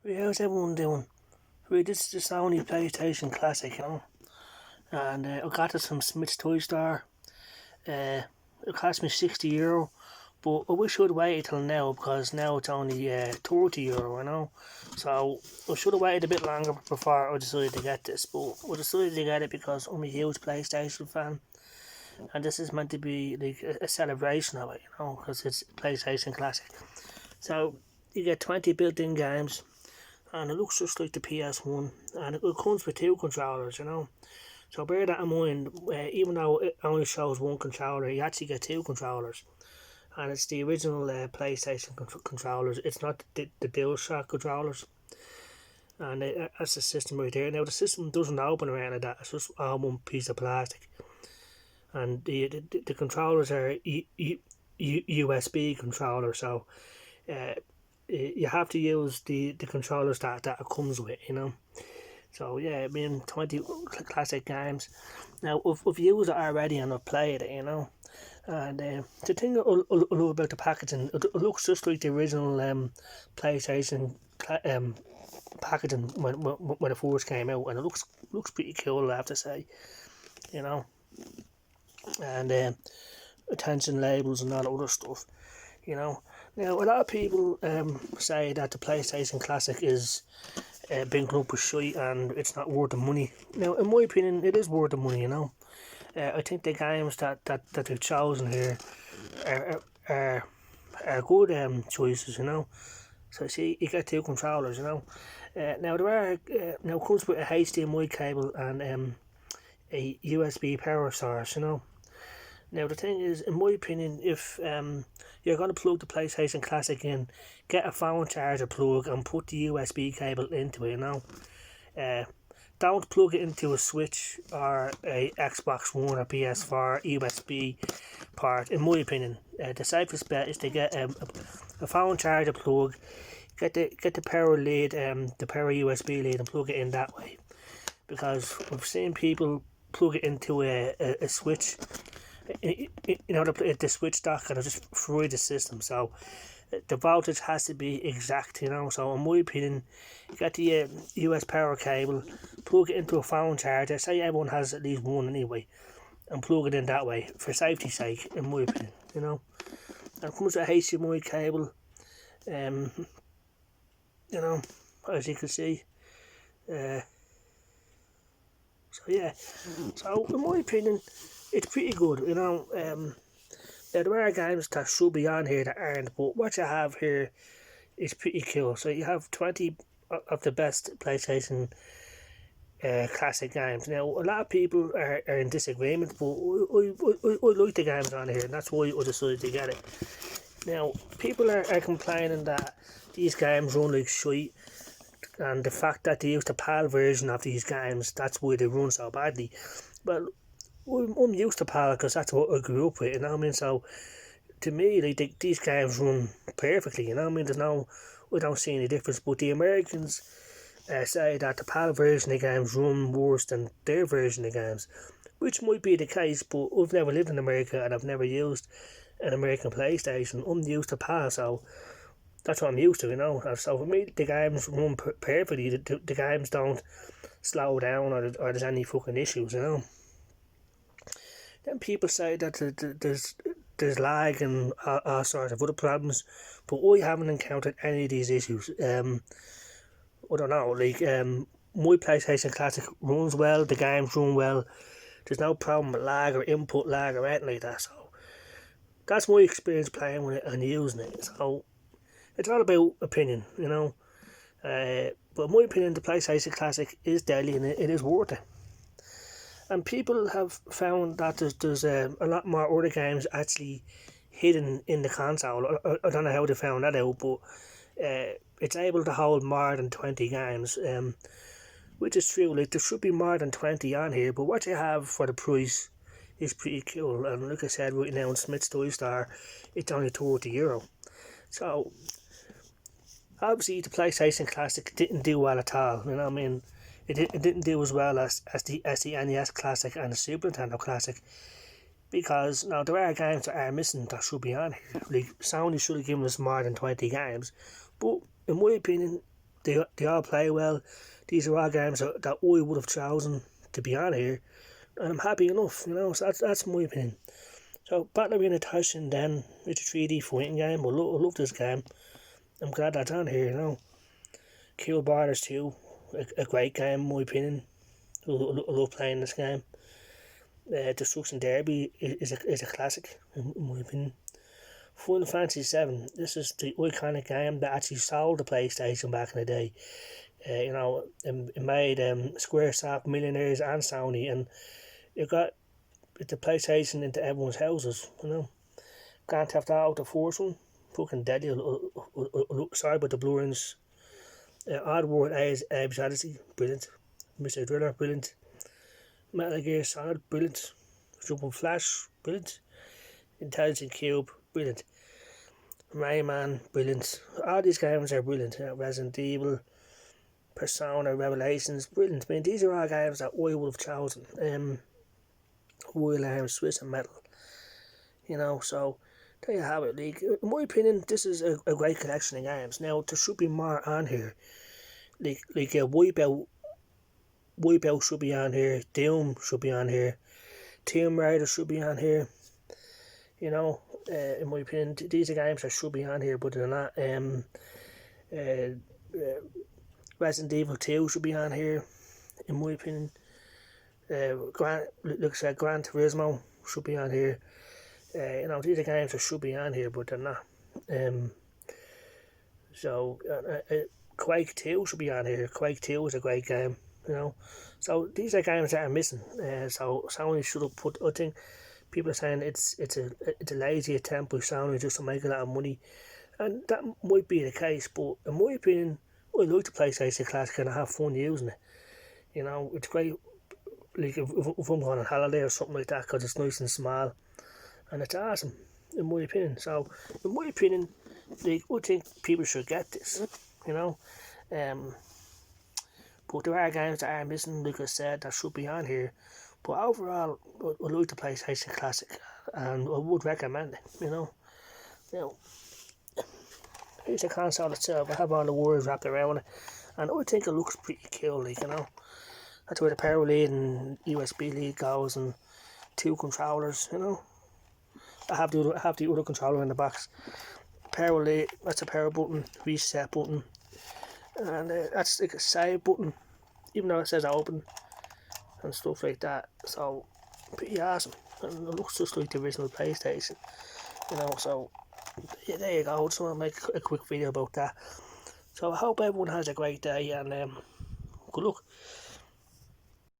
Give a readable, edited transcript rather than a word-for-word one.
How's everyone doing? This is the Sony PlayStation Classic, and I got it from Smith's Toy Store. Uh, it cost me €60, but I wish I'd waited till now because now it's only €30, So I should have waited a bit longer before I decided to get this, but I decided to get it because I'm a huge PlayStation fan, and this is meant to be like a celebration of it, because it's PlayStation Classic. So you get 20 built-in games, and it looks just like the PS1, and it comes with two controllers. So bear that in mind, even though it only shows one controller, you actually get two controllers, and it's the original PlayStation controllers. It's not the DualShock controllers, and that's the system right there. Now the system doesn't open around like that; it's just all one piece of plastic, and the controllers are USB controllers, so uh, you have to use the controllers that it comes with. So yeah, I mean 20 classic games. Now I've used it already and I've played it. And the thing I love about the packaging, it looks just like the original PlayStation packaging when it first came out, and it looks pretty cool, I have to say. You know, and attention labels and all that other stuff. You know, now a lot of people say that the PlayStation Classic is being up with shite and it's not worth the money. Now, in my opinion, it is worth the money. I think the games that they've chosen here are, are, are good choices. So see, you get two controllers. Now there are now it comes with a HDMI cable and a USB power source. Now the thing is, in my opinion, if you're going to plug the PlayStation Classic in, get a phone charger plug and put the USB cable into it. Uh, don't plug it into a Switch or a Xbox One or PS4 USB port. In my opinion, the safest bet is to get a phone charger plug, get the power lead, the power USB lead, and plug it in that way. Because I've seen people plug it into a Switch. The switch dock and just fry the system. So the voltage has to be exact. So in my opinion, you get the US power cable, plug it into a phone charger. Say everyone has at least one anyway, and plug it in that way for safety's sake. In my opinion, and it comes with a HDMI cable. As you can see. So yeah. So in my opinion, it's pretty good. There are games that should be on here that aren't, but what you have here is pretty cool. So you have 20 of the best PlayStation classic games. Now, a lot of people are in disagreement, but I like the games on here, and that's why I decided to get it. Now, people are complaining that these games run like shite, and the fact that they used the PAL version of these games, that's why they run so badly. Well, I'm used to PAL because that's what I grew up with, So to me, like these games run perfectly, I don't see any difference. But the Americans say that the PAL version of games run worse than their version of games, which might be the case. But I've never lived in America and I've never used an American PlayStation. I'm used to PAL, so that's what I'm used to. So for me, the games run perfectly. The games don't slow down or there's any fucking issues. Then people say that there's lag and all sorts of other problems, but I haven't encountered any of these issues. I don't know, my PlayStation Classic runs well, the games run well, there's no problem with lag or input lag or anything like that, so that's my experience playing with it and using it. So it's all about opinion. But in my opinion, the PlayStation Classic is deadly and it is worth it. And people have found that there's a lot more other games actually hidden in the console. I don't know how they found that out, but it's able to hold more than 20 games, which is true. Like, there should be more than 20 on here, but what you have for the price is pretty cool. And like I said, right now in Smith's Toy Store, it's only €30. So obviously the PlayStation Classic didn't do well at all. It didn't do as well as the NES Classic and the Super Nintendo Classic, because now there are games that are missing that should be on here. Like, Sony should have given us more than 20 games, but in my opinion, they all play well. These are all games that I would have chosen to be on here, and I'm happy enough, you know. So that's my opinion. So Battle Arena Tyson then, it's a 3D fighting game. I love this game. I'm glad that's on here, you know. Kill Borders 2, a great game in my opinion. I love playing this game. Destruction Derby is a classic in my opinion. Final Fantasy 7, this is the iconic game that actually sold the PlayStation back in the day. You know, it made Squaresoft millionaires and Sony, and it got the PlayStation into everyone's houses, you know. Grand Theft Auto, the first one, fucking deadly. Sorry about the blurriness. Oddworld Abe's Odyssey, brilliant. Mr. Driller, brilliant. Metal Gear Solid, brilliant. Jumping Flash, brilliant. Intelligent Cube, brilliant. Rayman, brilliant. All these games are brilliant. Resident Evil, Persona, Revelations, brilliant. I mean, these are all games that I would have chosen. Will Swiss and Metal, you know. So there you have it. Like, in my opinion, this is a great collection of games. Now there should be more on here. Like Wipeout should be on here. Doom should be on here. Tomb Raider should be on here. You know, in my opinion, these are games that should be on here, but they're not. Resident Evil 2 should be on here, in my opinion. Gran Turismo should be on here. You know, these are games that should be on here, but they're not. Quake 2 should be on here. Quake 2 is a great game, you know. So these are games that are missing. So Sony should have put. I think people are saying it's a lazy attempt by Sony just to make a lot of money, and that might be the case. But in my opinion, I like the PlayStation Classic and I have fun using it. You know, it's great. Like if I'm going on holiday or something like that, because it's nice and small, and it's awesome, in my opinion. So, in my opinion, like, I think people should get this, you know. But there are games that are missing, like I said, that should be on here. But overall, I like the PlayStation Classic, and I would recommend it, you know. Now, here's the console itself. I have all the wires wrapped around it, and I think it looks pretty cool, like, you know. That's where the power lead and USB lead goes, and 2 controllers, you know. I have the other controller in the box. Power lead, that's a power button, reset button, and that's like a save button, even though it says open and stuff like that. So pretty awesome, and it looks just like the original PlayStation, you know. So yeah, there you go. Just want to make a quick video about that. So I hope everyone has a great day, and good luck.